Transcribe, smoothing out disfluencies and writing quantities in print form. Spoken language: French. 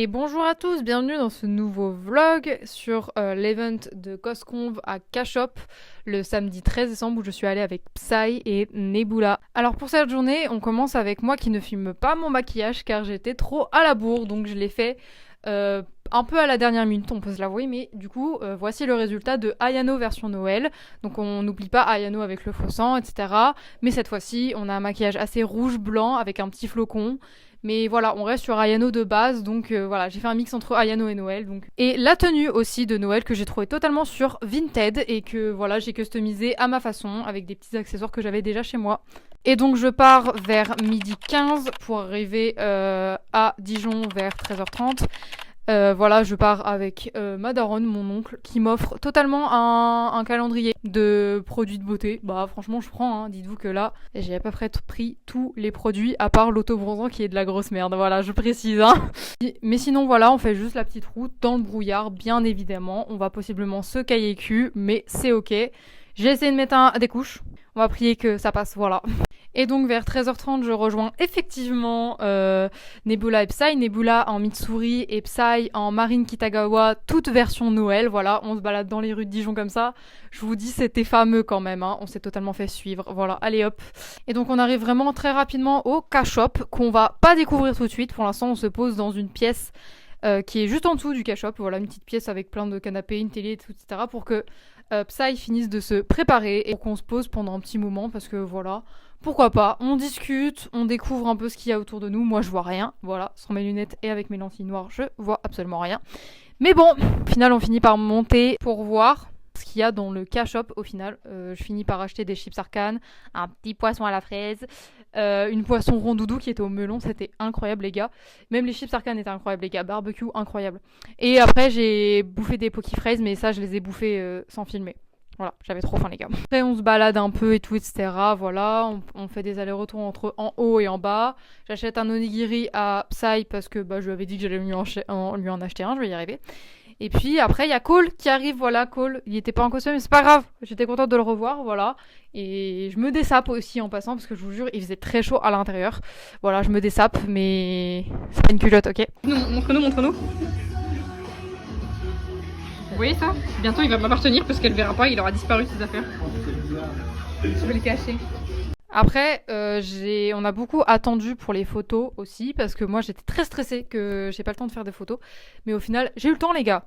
Et bonjour à tous, bienvenue dans ce nouveau vlog sur l'event de Cosconv à K-Shop le samedi 13 décembre où je suis allée avec Psy et Nebula. Alors pour cette journée, on commence avec moi qui ne filme pas mon maquillage car j'étais trop à la bourre, donc je l'ai fait un peu à la dernière minute, on peut se l'avouer, mais du coup, voici le résultat de Ayano version Noël. Donc on n'oublie pas Ayano avec le faux sang, etc. Mais cette fois-ci, on a un maquillage assez rouge-blanc avec un petit flocon. Mais voilà, on reste sur Ayano de base, donc voilà, j'ai fait un mix entre Ayano et Noël. Donc. Et la tenue aussi de Noël que j'ai trouvé totalement sur Vinted et que voilà, j'ai customisé à ma façon avec des petits accessoires que j'avais déjà chez moi. Et donc je pars vers midi 15 pour arriver à Dijon vers 13h30. Voilà, je pars avec ma daronne, mon oncle, qui m'offre totalement un calendrier de produits de beauté. Bah franchement, je prends, hein. Dites-vous que là, j'ai à peu près pris tous les produits, à part l'auto-bronzant qui est de la grosse merde. Voilà, je précise, hein. Mais sinon, voilà, on fait juste la petite route dans le brouillard, bien évidemment. On va possiblement se cailler cul, mais c'est ok. J'ai essayé de mettre des couches. On va prier que ça passe, voilà. Et donc vers 13h30, je rejoins effectivement Nebula et Psy. Nebula en Mitsuri et Psy en Marine Kitagawa, toute version Noël. Voilà, on se balade dans les rues de Dijon comme ça. Je vous dis, c'était fameux quand même, hein. On s'est totalement fait suivre. Voilà, allez hop. Et donc on arrive vraiment très rapidement au K-Shop qu'on va pas découvrir tout de suite. Pour l'instant, on se pose dans une pièce qui est juste en dessous du K-Shop. Voilà, une petite pièce avec plein de canapés, une télé, etc. pour que Psy finisse de se préparer et qu'on se pose pendant un petit moment parce que voilà, pourquoi pas, on discute, on découvre un peu ce qu'il y a autour de nous. Moi je vois rien, voilà, sans mes lunettes et avec mes lentilles noires je vois absolument rien. Mais bon, au final on finit par monter pour voir ce qu'il y a dans le K-Shop au final. Je finis par acheter des chips Arcane, un petit poisson à la fraise, une poisson rondoudou qui était au melon, c'était incroyable les gars. Même les chips Arcane étaient incroyables les gars, barbecue incroyable. Et après j'ai bouffé des Poké Fraises, mais ça je les ai bouffés sans filmer. Voilà, j'avais trop faim les gars. Après on se balade un peu et tout, etc. Voilà, on fait des allers-retours entre en haut et en bas. J'achète un onigiri à Psy parce que je lui avais dit que j'allais lui en acheter un, je vais y arriver. Et puis après, il y a Cole qui arrive, voilà, Cole. Il était pas en costume, mais c'est pas grave. J'étais contente de le revoir, voilà. Et je me dessape aussi en passant, parce que je vous jure, il faisait très chaud à l'intérieur. Voilà, je me dessape, mais c'est pas une culotte, ok. Montre-nous, montre-nous. Vous voyez ça? Bientôt, il va m'appartenir parce qu'elle verra pas, il aura disparu ses affaires. Je vais les cacher. Après, on a beaucoup attendu pour les photos aussi, parce que moi j'étais très stressée que j'ai pas le temps de faire des photos. Mais au final, j'ai eu le temps les gars.